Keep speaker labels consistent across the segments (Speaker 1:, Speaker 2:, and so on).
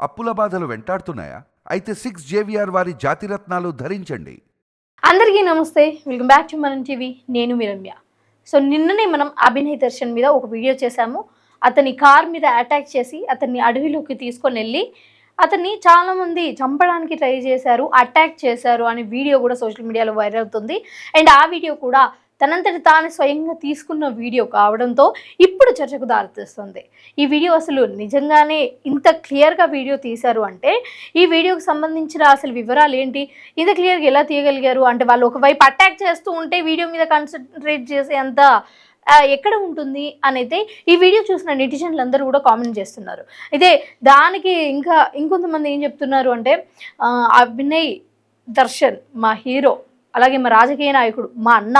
Speaker 1: అప్పుల బాధలు వెంటాడుతున్నాయా? అయితే 6 JVR వారి జాతిరత్నాలు ధరించండి.
Speaker 2: అందరికీ నమస్తే, వెల్కమ్ బ్యాక్ టు మనం టీవీ. నేను మీ రమ్య. సో నిన్ననే మనం అభినయ్ దర్శన్ మీద ఒక వీడియో చేశాము. అతని కార్ మీద అటాక్ చేసి అతన్ని అడవిలోకి తీసుకొని వెళ్ళి అతన్ని చాలామంది చంపడానికి ట్రై చేశారు, అటాక్ చేశారు అనే వీడియో కూడా సోషల్ మీడియాలో వైరల్ అవుతుంది. అండ్ ఆ వీడియో కూడా తనంతటి తాను స్వయంగా తీసుకున్న వీడియో కావడంతో ఇప్పుడు చర్చకు దారితీస్తుంది. ఈ వీడియో అసలు నిజంగానే ఇంత క్లియర్గా వీడియో తీశారు అంటే ఈ వీడియోకి సంబంధించిన అసలు వివరాలు ఏంటి, ఇంత క్లియర్గా ఎలా తీయగలిగారు అంటే వాళ్ళు ఒకవైపు అటాక్ చేస్తూ ఉంటే వీడియో మీద కాన్సన్ట్రేట్ చేసే అంత ఎక్కడ ఉంటుంది అనేది ఈ వీడియో చూసిన నెటిజన్లు అందరూ కూడా కామెంట్ చేస్తున్నారు. అయితే దానికి ఇంకొంతమంది ఏం చెప్తున్నారు అంటే అభినయ్ దర్శన్ మా హీరో, అలాగే మా రాజకీయ నాయకుడు, మా అన్న,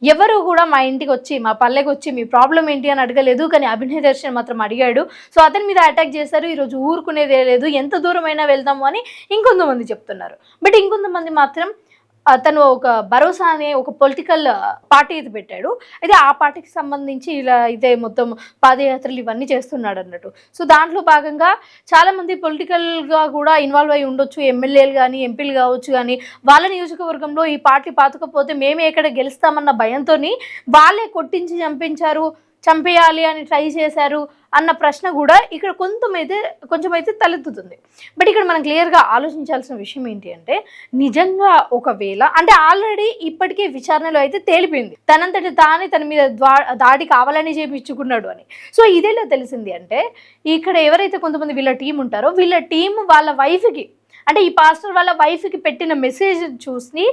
Speaker 2: ఎవరు కూడా మా ఇంటికి వచ్చి మా పల్లెకి వచ్చి మీ ప్రాబ్లం ఏంటి అని అడగలేదు, కానీ అభినయ్ దర్శన్ మాత్రం అడిగాడు. సో అతని మీద అటాక్ చేశారు, ఈరోజు ఊరుకునేదే లేదు, ఎంత దూరమైనా వెళ్దాము అని ఇంకొంతమంది చెప్తున్నారు. బట్ ఇంకొంతమంది మాత్రం అతను ఒక భరోసా అనే ఒక పొలిటికల్ పార్టీ అయితే పెట్టాడు. అయితే ఆ పార్టీకి సంబంధించి ఇలా అయితే మొత్తం పాదయాత్రలు ఇవన్నీ చేస్తున్నాడు అన్నట్టు. సో దాంట్లో భాగంగా చాలామంది పొలిటికల్గా కూడా ఇన్వాల్వ్ అయి ఉండొచ్చు, ఎమ్మెల్యేలు కానీ ఎంపీలు కావచ్చు, కానీ వాళ్ళ నియోజకవర్గంలో ఈ పార్టీ పాతకపోతే మేమే ఎక్కడ గెలుస్తామన్న భయంతో వాళ్ళే కొట్టించి చంపేయాలి అని ట్రై చేశారు అన్న ప్రశ్న కూడా ఇక్కడ కొంచెమైతే తలెత్తుతుంది. బట్ ఇక్కడ మనం క్లియర్గా ఆలోచించాల్సిన విషయం ఏంటి అంటే, నిజంగా ఒకవేళ అంటే ఆల్రెడీ ఇప్పటికే విచారణలో అయితే తేలిపోయింది తనంతటి తానే తన మీద దాడి కావాలని చేయించుకున్నాడు అని. సో ఇదేలా తెలిసింది అంటే, ఇక్కడ ఎవరైతే కొంతమంది వీళ్ళ టీం ఉంటారో వీళ్ళ టీం వాళ్ళ వైఫ్కి అంటే ఈ పాస్టర్ వాళ్ళ వైఫ్కి పెట్టిన మెసేజ్ చూసి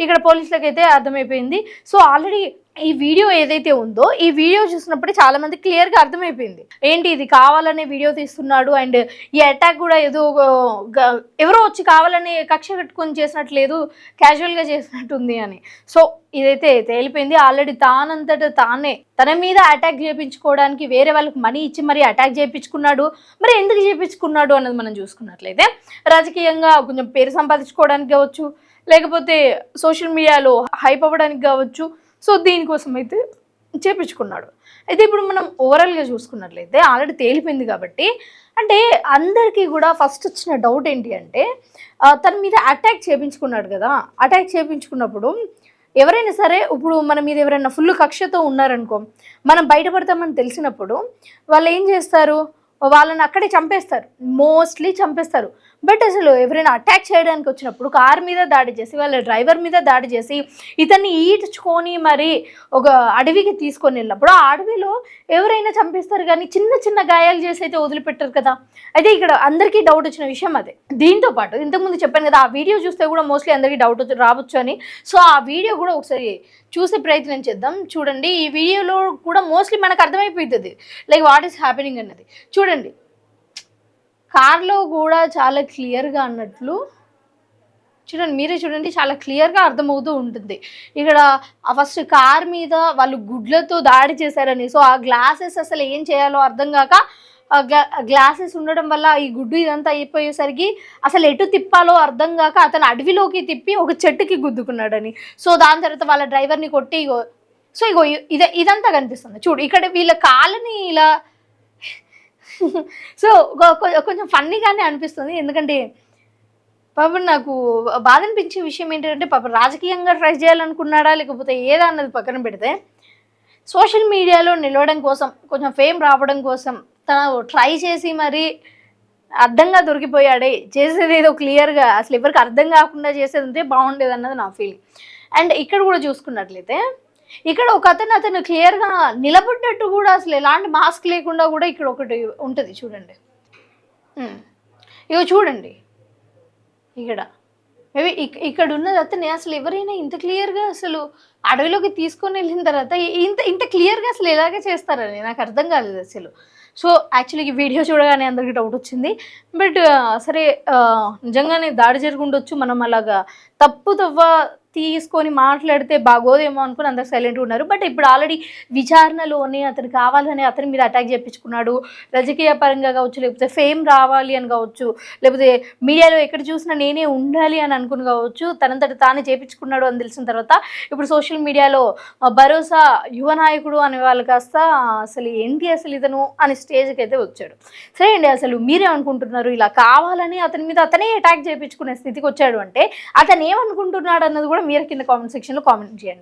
Speaker 2: ఇక్కడ పోలీసులకు అయితే అర్థమైపోయింది. సో ఆల్రెడీ ఈ వీడియో ఏదైతే ఉందో ఈ వీడియో చూసినప్పుడు చాలా మంది క్లియర్గా అర్థమైపోయింది ఏంటి ఇది కావాలనే వీడియో తీస్తున్నాడు, అండ్ ఈ అటాక్ కూడా ఏదో ఎవరో వచ్చి కావాలని కక్ష కట్టుకొని చేసినట్లేదు, క్యాజువల్గా చేసినట్టుంది అని. సో ఇదైతే తేలిపోయింది. ఆల్రెడీ తానే తన మీద అటాక్ చేయించుకోవడానికి వేరే వాళ్ళకి మనీ ఇచ్చి మరి అటాక్ చేయించుకున్నాడు. మరి ఎందుకు చేయించుకున్నాడు అన్నది మనం చూసుకున్నట్లయితే, రాజకీయంగా కొంచెం పేరు సంపాదించుకోవడానికి కావచ్చు, లేకపోతే సోషల్ మీడియాలో హైప్ అవ్వడానికి కావచ్చు. సో దీనికోసం అయితే చేపించుకున్నాడు. అయితే ఇప్పుడు మనం ఓవరాల్గా చూసుకున్నట్లయితే ఆల్రెడీ తేలిపోయింది కాబట్టి, అంటే అందరికీ కూడా ఫస్ట్ వచ్చిన డౌట్ ఏంటి అంటే, తన మీద అటాక్ చేయించుకున్నాడు కదా, అటాక్ చేయించుకున్నప్పుడు ఎవరైనా సరే ఇప్పుడు మన మీద ఎవరైనా ఫుల్ కక్షతో ఉన్నారనుకో, మనం బయటపడతామని తెలిసినప్పుడు వాళ్ళు ఏం చేస్తారు, వాళ్ళని అక్కడే చంపేస్తారు, మోస్ట్లీ చంపేస్తారు. బట్ అసలు ఎవరైనా అటాక్ చేయడానికి వచ్చినప్పుడు కార్ మీద దాడి చేసి వాళ్ళ డ్రైవర్ మీద దాడి చేసి ఇతన్ని ఈడ్చుకొని మరి ఒక అడవికి తీసుకొని వెళ్ళినప్పుడు ఆ అడవిలో ఎవరైనా చంపేస్తారు, కానీ చిన్న చిన్న గాయాలు చేసి అయితే వదిలిపెట్టారు కదా. అయితే ఇక్కడ అందరికీ డౌట్ వచ్చిన విషయం అదే. దీంతో పాటు ఇంతకుముందు చెప్పాను కదా, ఆ వీడియో చూస్తే కూడా మోస్ట్లీ అందరికీ డౌట్ రావచ్చు అని. సో ఆ వీడియో కూడా ఒకసారి చూసే ప్రయత్నం చేద్దాం. చూడండి, ఈ వీడియోలో కూడా మోస్ట్లీ మనకు అర్థమైపోతుంది లైక్ వాట్ ఈస్ హ్యాపెనింగ్ అన్నది. చూడండి, కార్లో కూడా చాలా క్లియర్గా అన్నట్లు చూడండి, మీరే చూడండి, చాలా క్లియర్గా అర్థమవుతూ ఉంటుంది. ఇక్కడ ఫస్ట్ కార్ మీద వాళ్ళు గుడ్లతో దాడి చేశారని, సో ఆ గ్లాసెస్ అసలు ఏం చేయాలో అర్థం కాక గ్లాసెస్ ఉండడం వల్ల ఈ గుడ్డు ఇదంతా అయిపోయేసరికి అసలు ఎటు తిప్పాలో అర్థం కాక అతను అడవిలోకి తిప్పి ఒక చెట్టుకి గుద్దుకున్నాడని. సో దాని తర్వాత వాళ్ళ డ్రైవర్ని కొట్టి ఇదంతా కనిపిస్తుంది. చూడు, ఇక్కడ వీళ్ళ కాళ్ళని ఇలా సో కొంచెం ఫన్నీగానే అనిపిస్తుంది. ఎందుకంటే పాపం నాకు బాధ అనిపించే విషయం ఏంటంటే, పాపం రాజకీయంగా ట్రై చేయాలనుకున్నాడా లేకపోతే ఏదా అన్నది పక్కన పెడితే, సోషల్ మీడియాలో నిలవడం కోసం, కొంచెం ఫేమ్ రావడం కోసం తను ట్రై చేసి మరి అర్థంగా దొరికిపోయాడే. చేసేది ఏదో క్లియర్గా అసలు ఎవరికి అర్థం కాకుండా చేసేది ఉంటే బాగుండేది అన్నది నా ఫీలింగ్. అండ్ ఇక్కడ కూడా చూసుకున్నట్లయితే, ఇక్కడ ఒక అతను క్లియర్గా నిలబడ్డట్టు కూడా అసలు ఎలాంటి మాస్క్ లేకుండా కూడా ఇక్కడ ఒకటి ఉంటుంది చూడండి. ఇగో చూడండి, మేబీ ఇక్కడ ఉన్నది అతనే. అసలు ఎవరైనా ఇంత క్లియర్గా అసలు అడవిలోకి తీసుకొని వెళ్ళిన తర్వాత ఇంత క్లియర్గా అసలు ఎలాగే చేస్తారని నాకు అర్థం కాలేదు అసలు. సో యాక్చువల్లీ ఈ వీడియో చూడగానే అందరికీ డౌట్ వచ్చింది. బట్ సరే, నిజంగానే దాడి జరిగి ఉండొచ్చు, మనం అలాగా తీసుకొని మాట్లాడితే బాగోదేమో అనుకుని అందరు సైలెంట్గా ఉన్నారు. బట్ ఇప్పుడు ఆల్రెడీ విచారణలోనే అతను కావాలని అతని మీద అటాక్ చేయించుకున్నాడు. రాజకీయ పరంగా కావచ్చు, లేకపోతే ఫేమ్ రావాలి అని కావచ్చు, లేకపోతే మీడియాలో ఎక్కడ చూసినా నేనే ఉండాలి అని అనుకుని కావచ్చు, తనంతట తానే చేయించుకున్నాడు అని తెలిసిన తర్వాత ఇప్పుడు సోషల్ మీడియాలో భరోసా యువ నాయకుడు అనే వాళ్ళు కాస్త అసలు ఏంటి అసలు ఇతను అనే స్టేజ్కి అయితే వచ్చాడు. సరే అండి, అసలు మీరేమనుకుంటున్నారు? ఇలా కావాలని అతని మీద అతనే అటాక్ చేయించుకునే స్థితికి వచ్చాడు అంటే అతను ఏమనుకుంటున్నాడు అన్నది కూడా మీరు కింద కామెంట్ సెక్షన్లో కామెంట్ చేయండి.